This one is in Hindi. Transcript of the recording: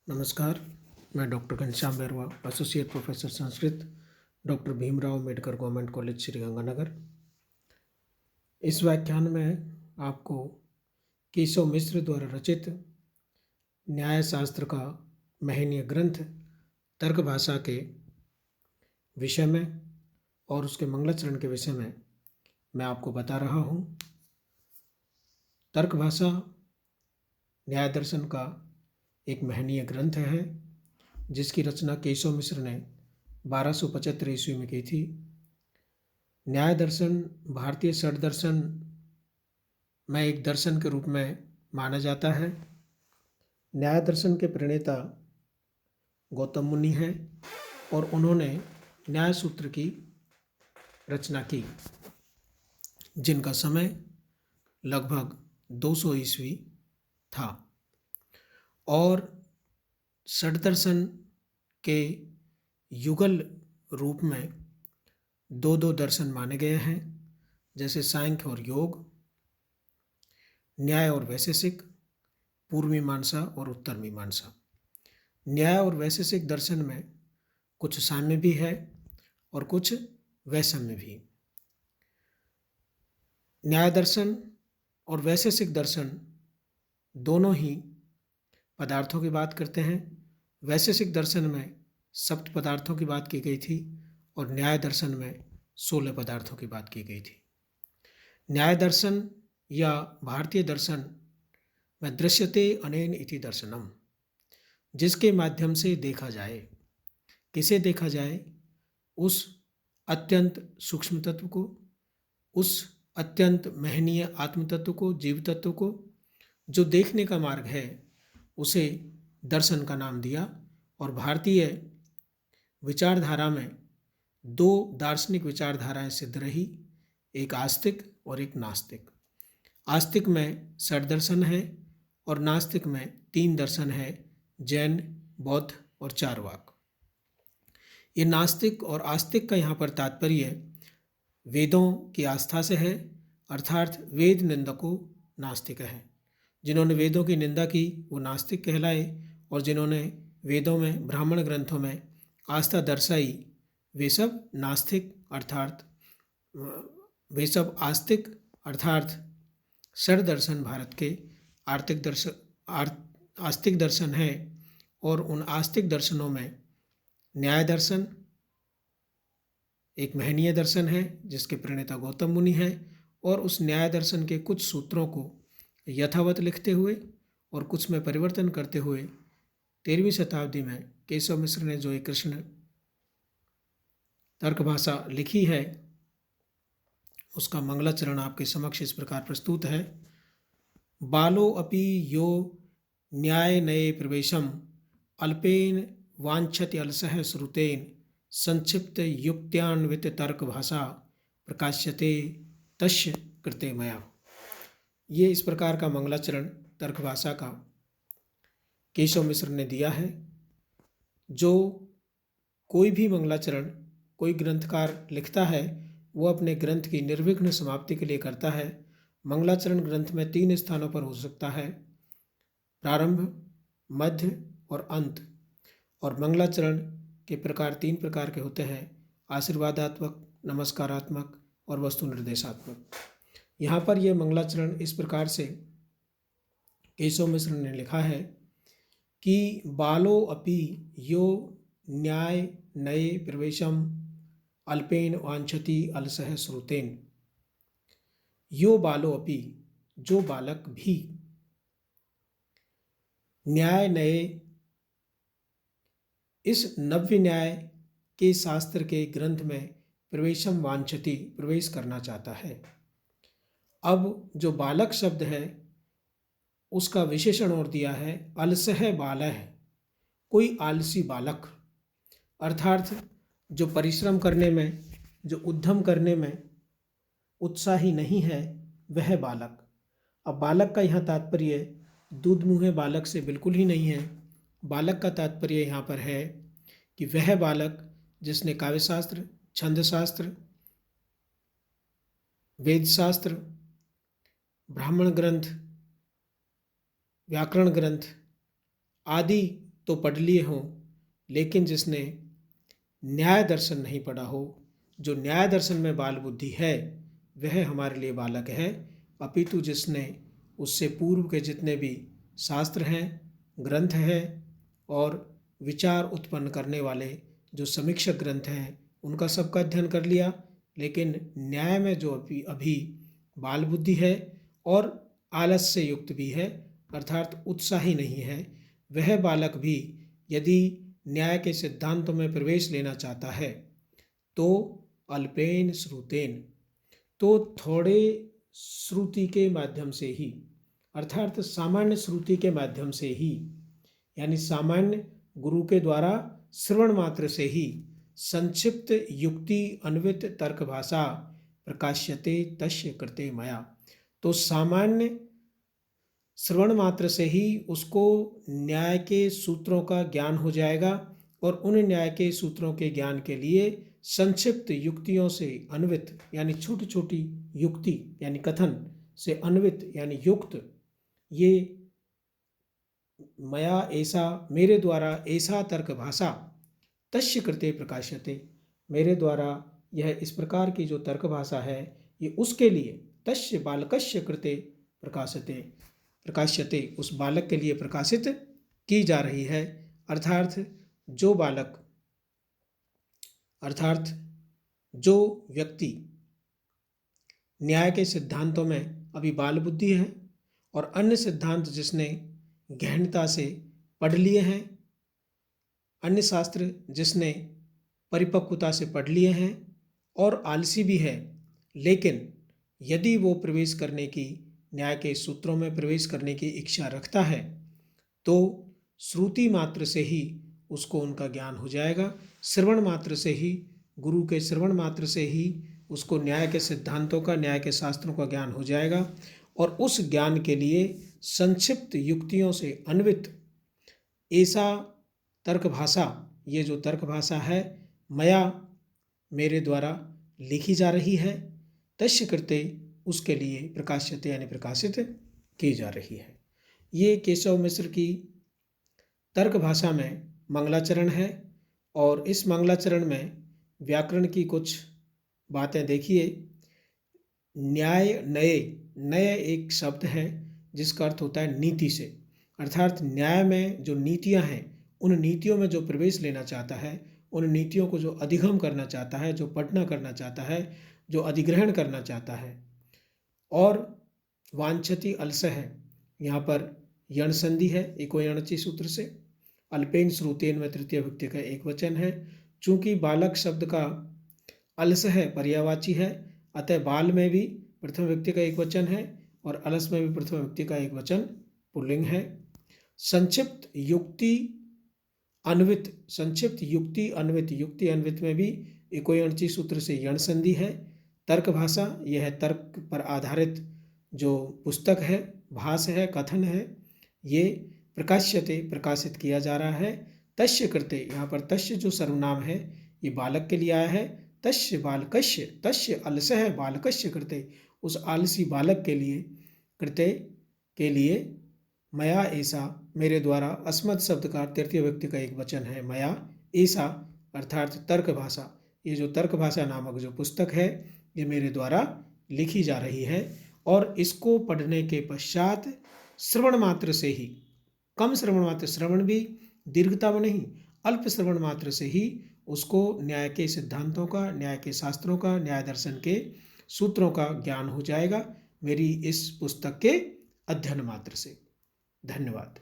नमस्कार। मैं doctor Ghanshyam Bairwa, associate professor Sanskrit, doctor Bhimrao Ambedkar government college Sriganganagar. इस व्याख्यान में आपको केशव मिश्र द्वारा रचित न्यायशास्त्र का महनीय ग्रंथ तर्क भाषा के विषय में और उसके मंगलाचरण के विषय में मैं आपको बता रहा हूँ। तर्क भाषा न्याय दर्शन का एक महनीय ग्रंथ है जिसकी रचना केशव मिश्र ने 1275 ईस्वी में की थी। न्याय दर्शन भारतीय षड दर्शन में एक दर्शन के रूप में माना जाता है। न्याय दर्शन के प्रणेता गौतम मुनि हैं और उन्होंने न्याय सूत्र की रचना की, जिनका समय लगभग 200 ईस्वी था। और षड दर्शन के युगल रूप में दो दर्शन माने गए हैं, जैसे सांख्य और योग, न्याय और वैशेषिक, पूर्व मीमांसा और उत्तर मीमांसा। न्याय और वैशेषिक दर्शन में कुछ साम्य भी है और कुछ वैषम्य भी। न्याय दर्शन और वैशेषिक दर्शन दोनों ही पदार्थों की बात करते हैं। वैशेषिक दर्शन में सप्त पदार्थों की बात की गई थी और न्याय दर्शन में 16 पदार्थों की बात की गई थी। न्याय दर्शन या भारतीय दर्शन में दृश्यते अनेन इति दर्शनम, जिसके माध्यम से देखा जाए। किसे देखा जाए? उस अत्यंत सूक्ष्म तत्व को, उस अत्यंत महनीय आत्म तत्व को, जीव तत्व को। जो देखने का मार्ग है उसे दर्शन का नाम दिया। और भारतीय विचारधारा में दो दार्शनिक विचारधाराएं सिद्ध रही, एक आस्तिक और एक नास्तिक। आस्तिक में षड दर्शन है और नास्तिक में 3 दर्शन है, जैन, बौद्ध और चारवाक। ये नास्तिक और आस्तिक का यहाँ पर तात्पर्य वेदों की आस्था से है, अर्थात वेद निंदकों नास्तिक हैं। जिन्होंने वेदों की निंदा की वो नास्तिक कहलाए, और जिन्होंने वेदों में, ब्राह्मण ग्रंथों में आस्था दर्शाई वे सब नास्तिक अर्थात वे सब आस्तिक अर्थात षड दर्शन भारत के आस्तिक दर्शन है। और उन आस्तिक दर्शनों में न्याय दर्शन एक महनीय दर्शन है जिसके प्रणेता गौतम मुनि है, और उस न्याय दर्शन के कुछ सूत्रों को यथावत लिखते हुए और कुछ में परिवर्तन करते हुए 13वीं शताब्दी में केशव मिश्र ने जो एक कृष्ण तर्क भाषा लिखी है उसका मंगलाचरण आपके समक्ष इस प्रकार प्रस्तुत है। बालो अपि यो न्याय नये प्रवेशम अल्पेन वांछति अलसः श्रुतेन संक्षिप्त युक्त्यान्वित तर्क भाषा प्रकाश्यते तस्य कृते मया। ये इस प्रकार का मंगलाचरण तर्क भाषा का केशव मिश्र ने दिया है। जो कोई भी मंगलाचरण कोई ग्रंथकार लिखता है वो अपने ग्रंथ की निर्विघ्न समाप्ति के लिए करता है। मंगलाचरण ग्रंथ में 3 स्थानों पर हो सकता है, प्रारंभ, मध्य और अंत। और मंगलाचरण के प्रकार 3 प्रकार के होते हैं, आशीर्वादात्मक, नमस्कारात्मक और वस्तु निर्देशात्मक। यहाँ पर यह मंगलाचरण इस प्रकार से केशव मिश्र ने लिखा है कि बालो अपि यो न्याय नये प्रवेशम अल्पेन वांछति अलसः श्रुतेन। यो बालो अपि, जो बालक भी, न्याय नये, इस नव्य न्याय के शास्त्र के ग्रंथ में प्रवेशम वांछति, प्रवेश करना चाहता है। अब जो बालक शब्द है उसका विशेषण और दिया है, अलसः बालः, कोई आलसी बालक, अर्थात जो परिश्रम करने में, जो उद्यम करने में उत्साही नहीं है वह बालक। अब बालक का यहाँ तात्पर्य दूध मुँहे बालक से बिल्कुल ही नहीं है। बालक का तात्पर्य यहाँ पर है कि वह बालक जिसने काव्यशास्त्र, छंदशास्त्र, वेदशास्त्र, ब्राह्मण ग्रंथ, व्याकरण ग्रंथ आदि तो पढ़ लिए हों, लेकिन जिसने न्याय दर्शन नहीं पढ़ा हो, जो न्याय दर्शन में बाल बुद्धि है, वह हमारे लिए बालक है। अपितु जिसने उससे पूर्व के जितने भी शास्त्र हैं, ग्रंथ हैं और विचार उत्पन्न करने वाले जो समीक्षक ग्रंथ हैं, उनका सबका अध्ययन कर लिया, लेकिन न्याय में जो अभी बाल बुद्धि है और आलस से युक्त भी है, अर्थात उत्साही नहीं है, वह बालक भी यदि न्याय के सिद्धांतों में प्रवेश लेना चाहता है तो अल्पेन श्रुतेन, तो थोड़े श्रुति के माध्यम से ही, अर्थात सामान्य श्रुति के माध्यम से ही, यानी सामान्य गुरु के द्वारा श्रवण मात्र से ही संक्षिप्त युक्ति अन्वित तर्क भाषा प्रकाश्यते तस्य कृते मया। तो सामान्य श्रवण मात्र से ही उसको न्याय के सूत्रों का ज्ञान हो जाएगा और उन न्याय के सूत्रों के ज्ञान के लिए संक्षिप्त युक्तियों से अन्वित यानी छोटी छोटी युक्ति यानी कथन से अन्वित यानी युक्त, ये मया ऐसा, मेरे द्वारा ऐसा तर्क भाषा तस्य कृते प्रकाश्यते, मेरे द्वारा यह इस प्रकार की जो तर्क भाषा है ये उसके लिए तस्य बालकस्य कृते प्रकाश्यते, उस बालक के लिए प्रकाशित की जा रही है। अर्थात जो व्यक्ति न्याय के सिद्धांतों में अभी बाल बुद्धि है और अन्य सिद्धांत जिसने गहनता से पढ़ लिए हैं, अन्य शास्त्र जिसने परिपक्वता से पढ़ लिए हैं और आलसी भी है, लेकिन यदि वो प्रवेश करने की, न्याय के सूत्रों में प्रवेश करने की इच्छा रखता है तो श्रुति मात्र से ही उसको उनका ज्ञान हो जाएगा। श्रवण मात्र से ही, गुरु के श्रवण मात्र से ही उसको न्याय के सिद्धांतों का, न्याय के शास्त्रों का ज्ञान हो जाएगा और उस ज्ञान के लिए संक्षिप्त युक्तियों से अन्वित ऐसा तर्क भाषा, ये जो तर्क भाषा है मया, मेरे द्वारा लिखी जा रही है, तस्य कृते, उसके लिए प्रकाश्यते यानी प्रकाशित की जा रही है। ये केशव मिश्र की तर्क भाषा में मंगलाचरण है और इस मंगलाचरण में व्याकरण की कुछ बातें देखिए। न्याय, नय एक शब्द है जिसका अर्थ होता है नीति से, अर्थात न्याय में जो नीतियां हैं, उन नीतियों में जो प्रवेश लेना चाहता है, उन नीतियों को जो अधिगम करना चाहता है, जो पठना करना चाहता है, जो अधिग्रहण करना चाहता है। और वांछति अलस है, यहाँ पर यण संधि है एको यणचि सूत्र से। अल्पेन श्रुतेन में तृतीय व्यक्ति का एक वचन है। चूंकि बालक शब्द का अलस है पर्यायवाची है, अतः बाल में भी प्रथम व्यक्ति का एक वचन है और अलस में भी प्रथम व्यक्ति का एक वचन पुल्लिंग है। संक्षिप्त युक्ति अन्वित, युक्ति अन्वित में भी एको यणचि सूत्र से यण संधि है। तर्क भाषा, यह तर्क पर आधारित जो पुस्तक है, भाष्य है, कथन है, ये प्रकाश्यते, प्रकाशित किया जा रहा है। तस्य कृते, यहाँ पर तस्य जो सर्वनाम है ये बालक के लिए आया है। तस्य बालकस्य, तस्य अलस है बालकस्य कृते, उस आलसी बालक के लिए, कृते के लिए, मया ऐसा, मेरे द्वारा, अस्मत् शब्द का तृतीय व्यक्ति का एक वचन है मया ऐसा, अर्थात तर्क भाषा, ये जो तर्क भाषा नामक जो पुस्तक है ये मेरे द्वारा लिखी जा रही है। और इसको पढ़ने के पश्चात श्रवण मात्र से ही, कम श्रवण मात्र, श्रवण भी दीर्घता में नहीं, अल्प श्रवण मात्र से ही उसको न्याय के सिद्धांतों का, न्याय के शास्त्रों का, न्याय दर्शन के सूत्रों का ज्ञान हो जाएगा मेरी इस पुस्तक के अध्ययन मात्र से। धन्यवाद।